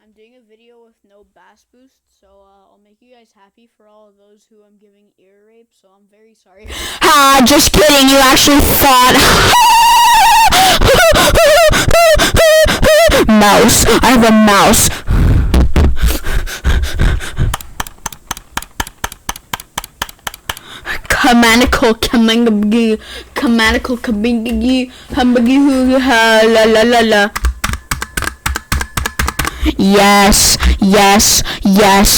I'm doing a video with no bass boost, so I'll make you guys happy for all of those who I'm giving ear rape, so I'm very sorry. Ah, just kidding, you actually thought. Mouse, I have a mouse. Commanical, la la la la. Yes, yes, yes.